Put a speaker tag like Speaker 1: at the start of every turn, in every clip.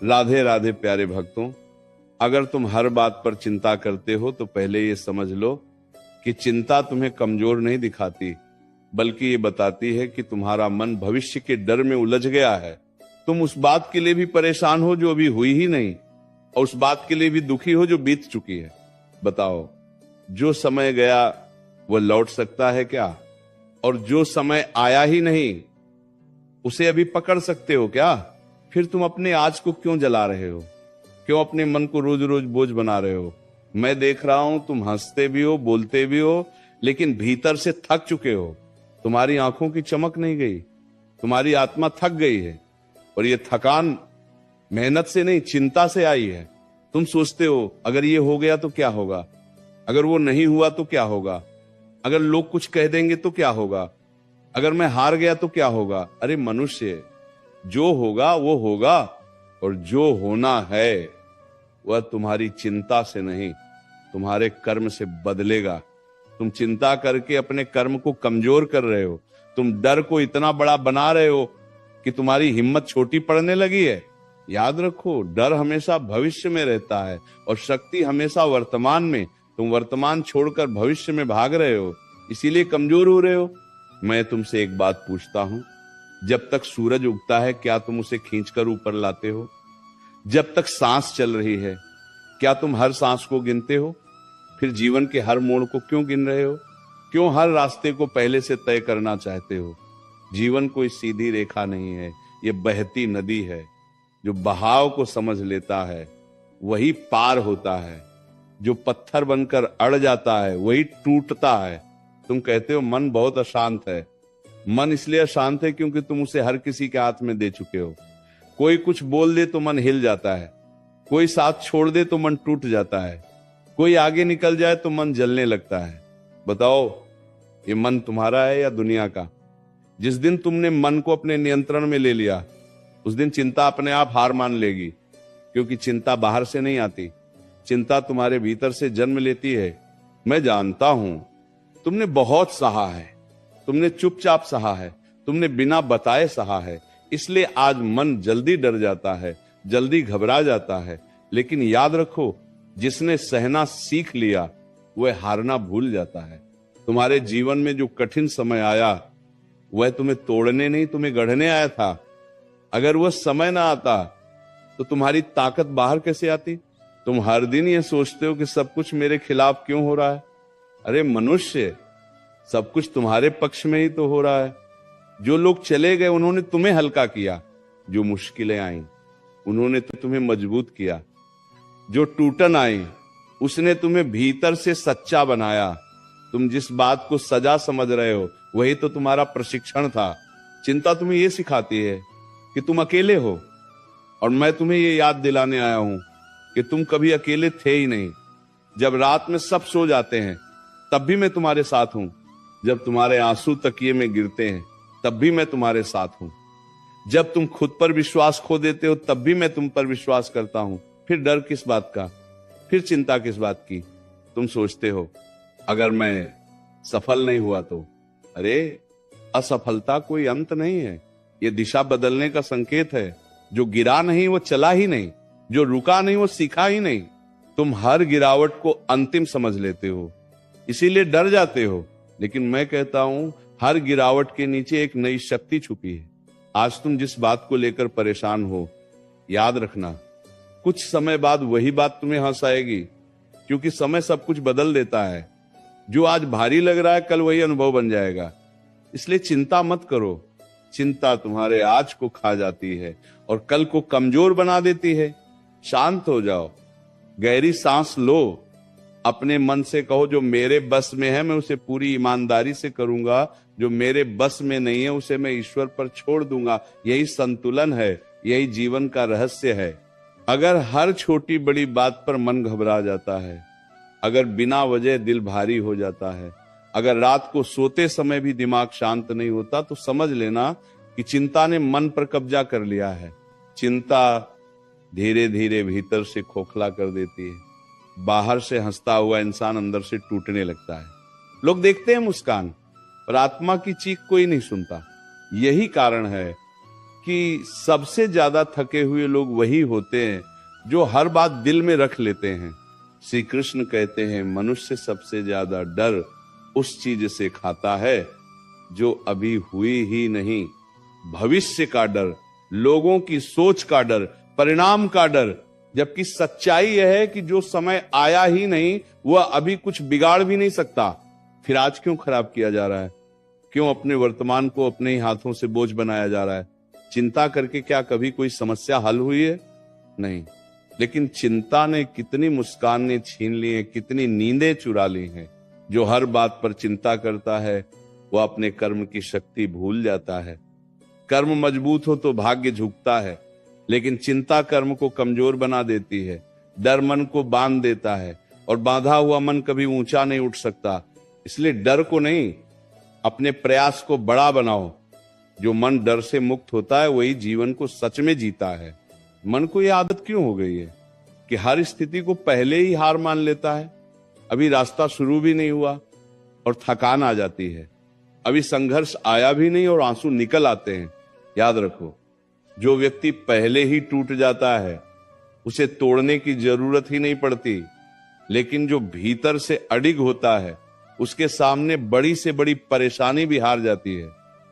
Speaker 1: राधे राधे प्यारे भक्तों, अगर तुम हर बात पर चिंता करते हो तो पहले ये समझ लो कि चिंता तुम्हें कमजोर नहीं दिखाती, बल्कि ये बताती है कि तुम्हारा मन भविष्य के डर में उलझ गया है। तुम उस बात के लिए भी परेशान हो जो अभी हुई ही नहीं, और उस बात के लिए भी दुखी हो जो बीत चुकी है। बताओ, जो समय गया वो लौट सकता है क्या? और जो समय आया ही नहीं उसे अभी पकड़ सकते हो क्या? फिर तुम अपने आज को क्यों जला रहे हो? क्यों अपने मन को रोज रोज बोझ बना रहे हो? मैं देख रहा हूं तुम हंसते भी हो, बोलते भी हो, लेकिन भीतर से थक चुके हो। तुम्हारी आंखों की चमक नहीं गई, तुम्हारी आत्मा थक गई है। और ये थकान मेहनत से नहीं, चिंता से आई है। तुम सोचते हो अगर ये हो गया तो क्या होगा, अगर वो नहीं हुआ तो क्या होगा, अगर लोग कुछ कह देंगे तो क्या होगा, अगर मैं हार गया तो क्या होगा। अरे मनुष्य, जो होगा वो होगा, और जो होना है वह तुम्हारी चिंता से नहीं, तुम्हारे कर्म से बदलेगा। तुम चिंता करके अपने कर्म को कमजोर कर रहे हो। तुम डर को इतना बड़ा बना रहे हो कि तुम्हारी हिम्मत छोटी पड़ने लगी है। याद रखो, डर हमेशा भविष्य में रहता है और शक्ति हमेशा वर्तमान में। तुम वर्तमान छोड़कर भविष्य में भाग रहे हो, इसीलिए कमजोर हो रहे हो। मैं तुमसे एक बात पूछता हूं, जब तक सूरज उगता है क्या तुम उसे खींचकर ऊपर लाते हो? जब तक सांस चल रही है क्या तुम हर सांस को गिनते हो? फिर जीवन के हर मोड़ को क्यों गिन रहे हो? क्यों हर रास्ते को पहले से तय करना चाहते हो? जीवन कोई सीधी रेखा नहीं है, ये बहती नदी है। जो बहाव को समझ लेता है वही पार होता है, जो पत्थर बनकर अड़ जाता है वही टूटता है। तुम कहते हो मन बहुत अशांत है। मन इसलिए अशांत है क्योंकि तुम उसे हर किसी के हाथ में दे चुके हो। कोई कुछ बोल दे तो मन हिल जाता है, कोई साथ छोड़ दे तो मन टूट जाता है, कोई आगे निकल जाए तो मन जलने लगता है। बताओ, ये मन तुम्हारा है या दुनिया का? जिस दिन तुमने मन को अपने नियंत्रण में ले लिया उस दिन चिंता अपने आप हार मान लेगी, क्योंकि चिंता बाहर से नहीं आती, चिंता तुम्हारे भीतर से जन्म लेती है। मैं जानता हूं तुमने बहुत सहा है, तुमने चुपचाप सहा है, तुमने बिना बताए सहा है, इसलिए आज मन जल्दी डर जाता है, जल्दी घबरा जाता है। लेकिन याद रखो, जिसने सहना सीख लिया वह हारना भूल जाता है। तुम्हारे जीवन में जो कठिन समय आया वह तुम्हें तोड़ने नहीं, तुम्हें गढ़ने आया था। अगर वह समय ना आता तो तुम्हारी ताकत बाहर कैसे आती? तुम हर दिन ये सोचते हो कि सब कुछ मेरे खिलाफ क्यों हो रहा है। अरे मनुष्य, सब कुछ तुम्हारे पक्ष में ही तो हो रहा है। जो लोग चले गए उन्होंने तुम्हें हल्का किया, जो मुश्किलें आई उन्होंने तो तुम्हें मजबूत किया, जो टूटन आई उसने तुम्हें भीतर से सच्चा बनाया। तुम जिस बात को सजा समझ रहे हो वही तो तुम्हारा प्रशिक्षण था। चिंता तुम्हें यह सिखाती है कि तुम अकेले हो, और मैं तुम्हें ये याद दिलाने आया हूं कि तुम कभी अकेले थे ही नहीं। जब रात में सब सो जाते हैं तब भी मैं तुम्हारे साथ हूं, जब तुम्हारे आंसू तकिए में गिरते हैं तब भी मैं तुम्हारे साथ हूं, जब तुम खुद पर विश्वास खो देते हो तब भी मैं तुम पर विश्वास करता हूं। फिर डर किस बात का, फिर चिंता किस बात की? तुम सोचते हो अगर मैं सफल नहीं हुआ तो? अरे असफलता कोई अंत नहीं है, ये दिशा बदलने का संकेत है। जो गिरा नहीं वो चला ही नहीं, जो रुका नहीं वो सीखा ही नहीं। तुम हर गिरावट को अंतिम समझ लेते हो, इसीलिए डर जाते हो। लेकिन मैं कहता हूं हर गिरावट के नीचे एक नई शक्ति छुपी है। आज तुम जिस बात को लेकर परेशान हो, याद रखना कुछ समय बाद वही बात तुम्हें हंसाएगी, क्योंकि समय सब कुछ बदल देता है। जो आज भारी लग रहा है कल वही अनुभव बन जाएगा। इसलिए चिंता मत करो। चिंता तुम्हारे आज को खा जाती है और कल को कमजोर बना देती है। शांत हो जाओ, गहरी सांस लो, अपने मन से कहो जो मेरे बस में है मैं उसे पूरी ईमानदारी से करूंगा, जो मेरे बस में नहीं है उसे मैं ईश्वर पर छोड़ दूंगा। यही संतुलन है, यही जीवन का रहस्य है। अगर हर छोटी बड़ी बात पर मन घबरा जाता है, अगर बिना वजह दिल भारी हो जाता है, अगर रात को सोते समय भी दिमाग शांत नहीं होता, तो समझ लेना कि चिंता ने मन पर कब्जा कर लिया है। चिंता धीरे धीरे भीतर से खोखला कर देती है। बाहर से हंसता हुआ इंसान अंदर से टूटने लगता है। लोग देखते हैं मुस्कान, पर आत्मा की चीख कोई नहीं सुनता। यही कारण है कि सबसे ज्यादा थके हुए लोग वही होते हैं जो हर बात दिल में रख लेते हैं। श्री कृष्ण कहते हैं मनुष्य सबसे ज्यादा डर उस चीज से खाता है जो अभी हुई ही नहीं। भविष्य का डर, लोगों की सोच का डर, परिणाम का डर, जबकि सच्चाई यह है कि जो समय आया ही नहीं वह अभी कुछ बिगाड़ भी नहीं सकता। फिर आज क्यों खराब किया जा रहा है? क्यों अपने वर्तमान को अपने ही हाथों से बोझ बनाया जा रहा है? चिंता करके क्या कभी कोई समस्या हल हुई है? नहीं। लेकिन चिंता ने कितनी मुस्कानें छीन ली हैं, कितनी नींदें चुरा ली हैं। जो हर बात पर चिंता करता है वह अपने कर्म की शक्ति भूल जाता है। कर्म मजबूत हो तो भाग्य झुकता है, लेकिन चिंता कर्म को कमजोर बना देती है। डर मन को बांध देता है और बांधा हुआ मन कभी ऊंचा नहीं उठ सकता। इसलिए डर को नहीं, अपने प्रयास को बड़ा बनाओ। जो मन डर से मुक्त होता है वही जीवन को सच में जीता है। मन को यह आदत क्यों हो गई है कि हर स्थिति को पहले ही हार मान लेता है? अभी रास्ता शुरू भी नहीं हुआ और थकान आ जाती है। अभी संघर्ष आया भी नहीं और आंसू निकल आते हैं। याद रखो, जो व्यक्ति पहले ही टूट जाता है उसे तोड़ने की जरूरत ही नहीं पड़ती, लेकिन जो भीतर से अडिग होता है उसके सामने बड़ी से बड़ी परेशानी भी हार जाती है।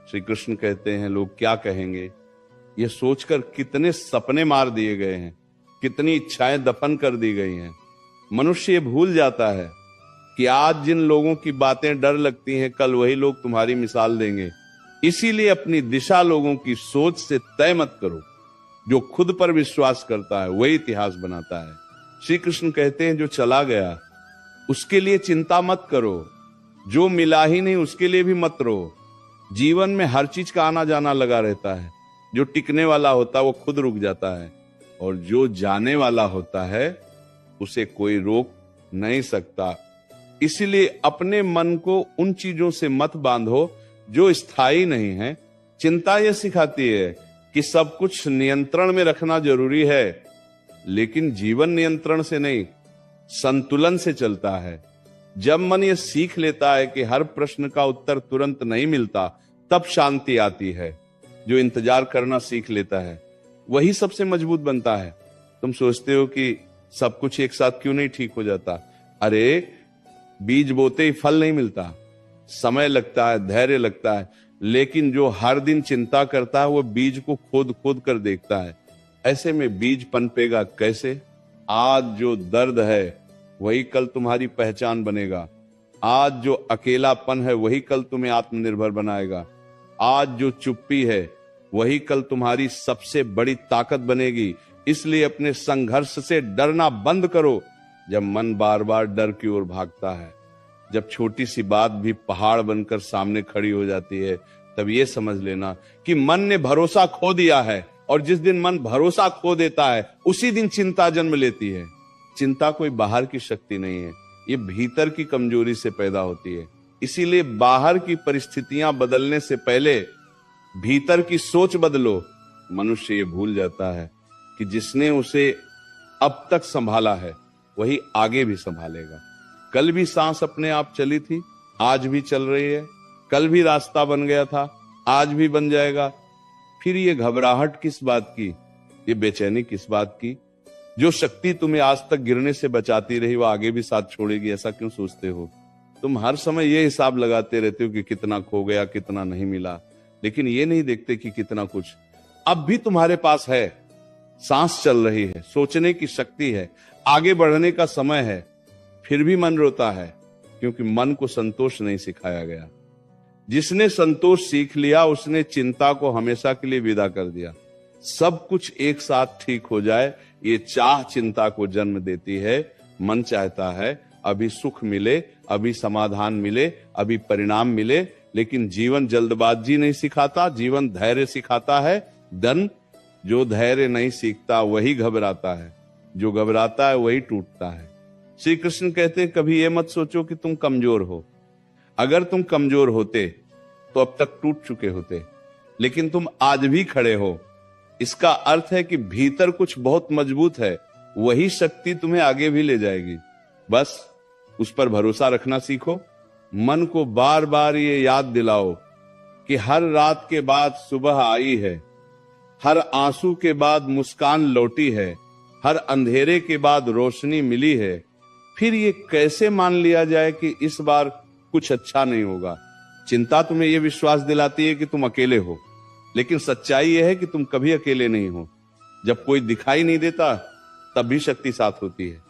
Speaker 1: श्री कृष्ण कहते हैं लोग क्या कहेंगे, यह सोचकर कितने सपने मार दिए गए हैं, कितनी इच्छाएं दफन कर दी गई हैं। मनुष्य ये भूल जाता है कि आज जिन लोगों की बातें डर लगती हैं कल वही लोग तुम्हारी मिसाल देंगे। इसीलिए अपनी दिशा लोगों की सोच से तय मत करो। जो खुद पर विश्वास करता है वही इतिहास बनाता है। श्री कृष्ण कहते हैं जो चला गया उसके लिए चिंता मत करो, जो मिला ही नहीं उसके लिए भी मत रो। जीवन में हर चीज का आना जाना लगा रहता है। जो टिकने वाला होता है वो खुद रुक जाता है और जो जाने वाला होता है उसे कोई रोक नहीं सकता। इसलिए अपने मन को उन चीजों से मत बांधो जो स्थायी नहीं है। चिंता यह सिखाती है कि सब कुछ नियंत्रण में रखना जरूरी है, लेकिन जीवन नियंत्रण से नहीं, संतुलन से चलता है। जब मन ये सीख लेता है कि हर प्रश्न का उत्तर तुरंत नहीं मिलता, तब शांति आती है। जो इंतजार करना सीख लेता है वही सबसे मजबूत बनता है। तुम सोचते हो कि सब कुछ एक साथ क्यों नहीं ठीक हो जाता? अरे, बीज बोते ही फल नहीं मिलता, समय लगता है, धैर्य लगता है। लेकिन जो हर दिन चिंता करता है वो बीज को खोद खोद कर देखता है। ऐसे में बीज पनपेगा कैसे? आज जो दर्द है वही कल तुम्हारी पहचान बनेगा। आज जो अकेलापन है वही कल तुम्हें आत्मनिर्भर बनाएगा। आज जो चुप्पी है वही कल तुम्हारी सबसे बड़ी ताकत बनेगी। इसलिए अपने संघर्ष से डरना बंद करो। जब मन बार बार डर की ओर भागता है, जब छोटी सी बात भी पहाड़ बनकर सामने खड़ी हो जाती है, तब ये समझ लेना कि मन ने भरोसा खो दिया है। और जिस दिन मन भरोसा खो देता है उसी दिन चिंता जन्म लेती है। चिंता कोई बाहर की शक्ति नहीं है, ये भीतर की कमजोरी से पैदा होती है। इसीलिए बाहर की परिस्थितियां बदलने से पहले भीतर की सोच बदलो। मनुष्य ये भूल जाता है कि जिसने उसे अब तक संभाला है वही आगे भी संभालेगा। कल भी सांस अपने आप चली थी, आज भी चल रही है। कल भी रास्ता बन गया था, आज भी बन जाएगा। फिर ये घबराहट किस बात की, ये बेचैनी किस बात की? जो शक्ति तुम्हें आज तक गिरने से बचाती रही वो आगे भी साथ छोड़ेगी, ऐसा क्यों सोचते हो? तुम हर समय ये हिसाब लगाते रहते हो कि कितना खो गया, कितना नहीं मिला, लेकिन ये नहीं देखते कि कितना कुछ अब भी तुम्हारे पास है। सांस चल रही है, सोचने की शक्ति है, आगे बढ़ने का समय है। फिर भी मन रोता है क्योंकि मन को संतोष नहीं सिखाया गया। जिसने संतोष सीख लिया उसने चिंता को हमेशा के लिए विदा कर दिया। सब कुछ एक साथ ठीक हो जाए, ये चाह चिंता को जन्म देती है। मन चाहता है अभी सुख मिले, अभी समाधान मिले, अभी परिणाम मिले, लेकिन जीवन जल्दबाजी नहीं सिखाता, जीवन धैर्य सिखाता है। जो धैर्य नहीं सीखता वही घबराता है, जो घबराता है वही टूटता है। श्री कृष्ण कहते हैं कभी ये मत सोचो कि तुम कमजोर हो। अगर तुम कमजोर होते तो अब तक टूट चुके होते, लेकिन तुम आज भी खड़े हो। इसका अर्थ है कि भीतर कुछ बहुत मजबूत है, वही शक्ति तुम्हें आगे भी ले जाएगी। बस उस पर भरोसा रखना सीखो। मन को बार बार ये याद दिलाओ कि हर रात के बाद सुबह आई है। हर आंसू के बाद मुस्कान लौटी है, हर अंधेरे के बाद रोशनी मिली है। फिर ये कैसे मान लिया जाए कि इस बार कुछ अच्छा नहीं होगा? चिंता तुम्हें यह विश्वास दिलाती है कि तुम अकेले हो, लेकिन सच्चाई यह है कि तुम कभी अकेले नहीं हो। जब कोई दिखाई नहीं देता तब भी शक्ति साथ होती है,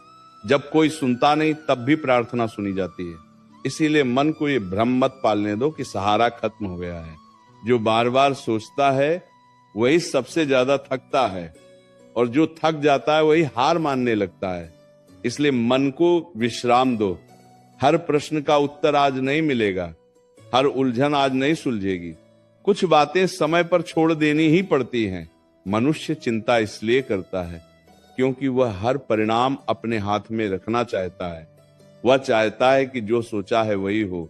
Speaker 1: जब कोई सुनता नहीं तब भी प्रार्थना सुनी जाती है। इसीलिए मन को ये भ्रम मत पालने दो कि सहारा खत्म हो गया है। जो बार बार सोचता है वही सबसे ज्यादा थकता है, और जो थक जाता है वही हार मानने लगता है। इसलिए मन को विश्राम दो। हर प्रश्न का उत्तर आज नहीं मिलेगा, हर उलझन आज नहीं सुलझेगी। कुछ बातें समय पर छोड़ देनी ही पड़ती हैं। मनुष्य चिंता इसलिए करता है क्योंकि वह हर परिणाम अपने हाथ में रखना चाहता है। वह चाहता है कि जो सोचा है वही हो,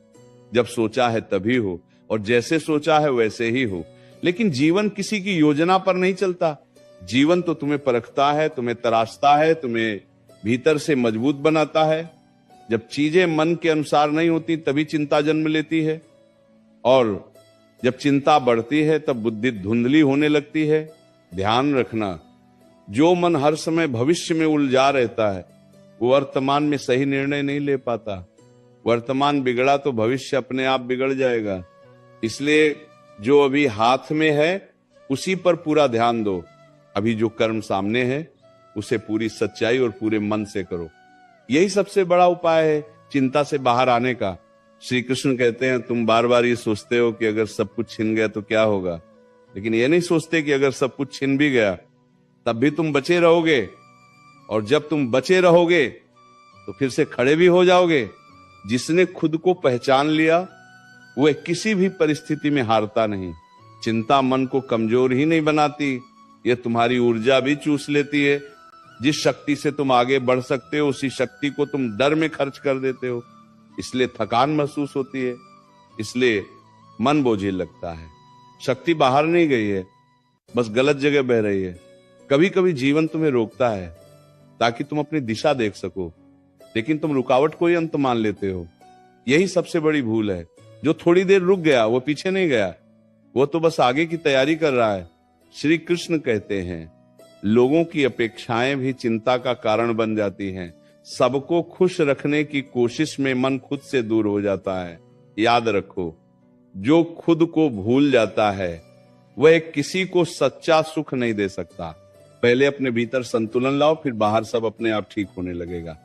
Speaker 1: जब सोचा है तभी हो, और जैसे सोचा है वैसे ही हो। लेकिन जीवन किसी की योजना पर नहीं चलता। जीवन तो तुम्हें परखता है, तुम्हें तराशता है, तुम्हें भीतर से मजबूत बनाता है। जब चीजें मन के अनुसार नहीं होती तभी चिंता जन्म लेती है, और जब चिंता बढ़ती है तब बुद्धि धुंधली होने लगती है। ध्यान रखना, जो मन हर समय भविष्य में उलझा रहता है वो वर्तमान में सही निर्णय नहीं ले पाता। वर्तमान बिगड़ा तो भविष्य अपने आप बिगड़ जाएगा। इसलिए जो अभी हाथ में है उसी पर पूरा ध्यान दो। अभी जो कर्म सामने है उसे पूरी सच्चाई और पूरे मन से करो। यही सबसे बड़ा उपाय है चिंता से बाहर आने का। श्री कृष्ण कहते हैं, तुम बार बार ये सोचते हो कि अगर सब कुछ छिन गया तो क्या होगा, लेकिन ये नहीं सोचते कि अगर सब कुछ छिन भी गया तब भी तुम बचे रहोगे, और जब तुम बचे रहोगे तो फिर से खड़े भी हो जाओगे। जिसने खुद को पहचान लिया वह किसी भी परिस्थिति में हारता नहीं। चिंता मन को कमजोर ही नहीं बनाती, यह तुम्हारी ऊर्जा भी चूस लेती है। जिस शक्ति से तुम आगे बढ़ सकते हो उसी शक्ति को तुम डर में खर्च कर देते हो, इसलिए थकान महसूस होती है, इसलिए मन बोझिल लगता है। शक्ति बाहर नहीं गई है, बस गलत जगह बह रही है। कभी कभी जीवन तुम्हें रोकता है ताकि तुम अपनी दिशा देख सको, लेकिन तुम रुकावट को ही अंत मान लेते हो। यही सबसे बड़ी भूल है। जो थोड़ी देर रुक गया वो पीछे नहीं गया, वो तो बस आगे की तैयारी कर रहा है। श्री कृष्ण कहते हैं, लोगों की अपेक्षाएं भी चिंता का कारण बन जाती हैं। सबको खुश रखने की कोशिश में मन खुद से दूर हो जाता है। याद रखो, जो खुद को भूल जाता है वह किसी को सच्चा सुख नहीं दे सकता। पहले अपने भीतर संतुलन लाओ, फिर बाहर सब अपने आप ठीक होने लगेगा।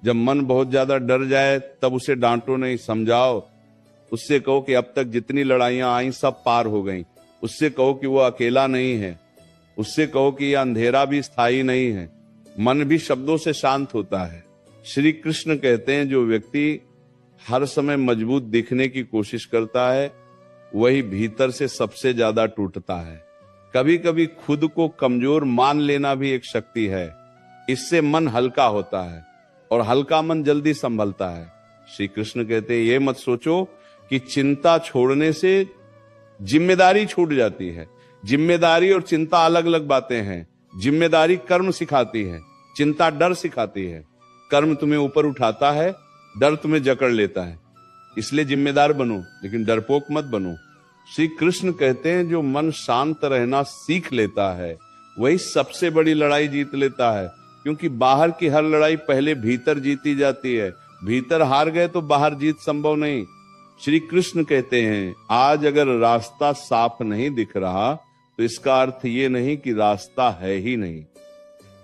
Speaker 1: जब मन बहुत ज्यादा डर जाए तब उसे डांटो नहीं, समझाओ। उससे कहो कि अब तक जितनी लड़ाइयां आई सब पार हो गईं। उससे कहो कि वो अकेला नहीं है। उससे कहो कि यह अंधेरा भी स्थायी नहीं है। मन भी शब्दों से शांत होता है। श्री कृष्ण कहते हैं, जो व्यक्ति हर समय मजबूत दिखने की कोशिश करता है वही भीतर से सबसे ज्यादा टूटता है। कभी कभी खुद को कमजोर मान लेना भी एक शक्ति है। इससे मन हल्का होता है, और हल्का मन जल्दी संभलता है। श्री कृष्ण कहते हैं, ये मत सोचो कि चिंता छोड़ने से जिम्मेदारी छूट जाती है। जिम्मेदारी और चिंता अलग अलग बातें हैं। जिम्मेदारी कर्म सिखाती है, चिंता डर सिखाती है। कर्म तुम्हें ऊपर उठाता है, डर तुम्हें जकड़ लेता है। इसलिए जिम्मेदार बनो, लेकिन डरपोक मत बनो। श्री कृष्ण कहते हैं, जो मन शांत रहना सीख लेता है वही सबसे बड़ी लड़ाई जीत लेता है, क्योंकि बाहर की हर लड़ाई पहले भीतर जीती जाती है। भीतर हार गए तो बाहर जीत संभव नहीं। श्री कृष्ण कहते हैं, आज अगर रास्ता साफ नहीं दिख रहा तो इसका अर्थ ये नहीं कि रास्ता है ही नहीं।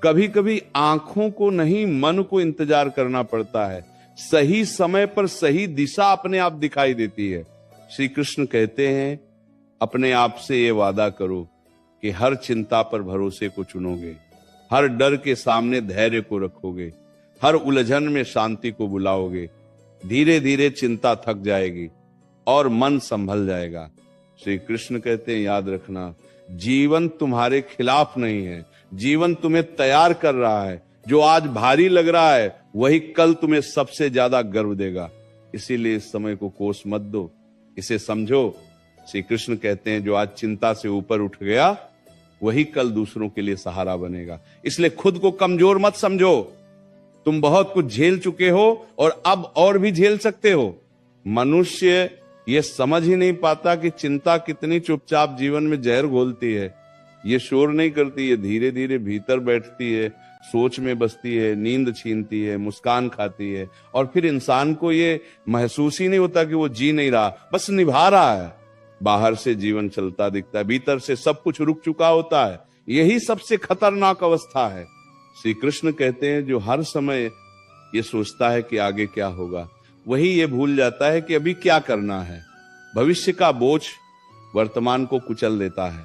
Speaker 1: कभी कभी आंखों को नहीं, मन को इंतजार करना पड़ता है। सही समय पर सही दिशा अपने आप दिखाई देती है। श्री कृष्ण कहते हैं, अपने आप से ये वादा करो कि हर चिंता पर भरोसे को चुनोगे, हर डर के सामने धैर्य को रखोगे, हर उलझन में शांति को बुलाओगे। धीरे धीरे चिंता थक जाएगी और मन संभल जाएगा। श्री कृष्ण कहते हैं, याद रखना, जीवन तुम्हारे खिलाफ नहीं है, जीवन तुम्हें तैयार कर रहा है। जो आज भारी लग रहा है वही कल तुम्हें सबसे ज्यादा गर्व देगा। इसीलिए इस समय को कोस मत दो, इसे समझो। श्री कृष्ण कहते हैं, जो आज चिंता से ऊपर उठ गया वही कल दूसरों के लिए सहारा बनेगा। इसलिए खुद को कमजोर मत समझो। तुम बहुत कुछ झेल चुके हो और अब और भी झेल सकते हो। मनुष्य ये समझ ही नहीं पाता कि चिंता कितनी चुपचाप जीवन में जहर घोलती है। ये शोर नहीं करती, ये धीरे धीरे भीतर बैठती है, सोच में बसती है, नींद छीनती है, मुस्कान खाती है, और फिर इंसान को ये महसूस ही नहीं होता कि वो जी नहीं रहा, बस निभा रहा है। बाहर से जीवन चलता दिखता है, भीतर से सब कुछ रुक चुका होता है। यही सबसे खतरनाक अवस्था है। श्री कृष्ण कहते हैं जो हर समय ये सोचता है कि आगे क्या होगा, वही ये भूल जाता है कि अभी क्या करना है। भविष्य का बोझ वर्तमान को कुचल देता है,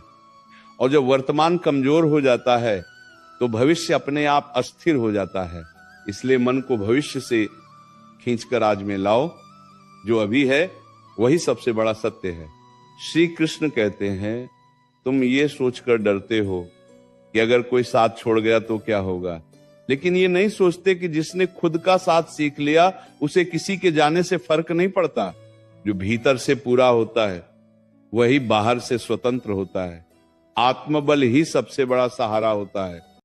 Speaker 1: और जब वर्तमान कमजोर हो जाता है तो भविष्य अपने आप अस्थिर हो जाता है। इसलिए मन को भविष्य से खींचकर आज में लाओ, जो अभी है वही सबसे बड़ा सत्य है। श्री कृष्ण कहते हैं तुम ये सोचकर डरते हो कि अगर कोई साथ छोड़ गया तो क्या होगा, लेकिन ये नहीं सोचते कि जिसने खुद का साथ सीख लिया उसे किसी के जाने से फर्क नहीं पड़ता। जो भीतर से पूरा होता है वही बाहर से स्वतंत्र होता है। आत्मबल ही सबसे बड़ा सहारा होता है।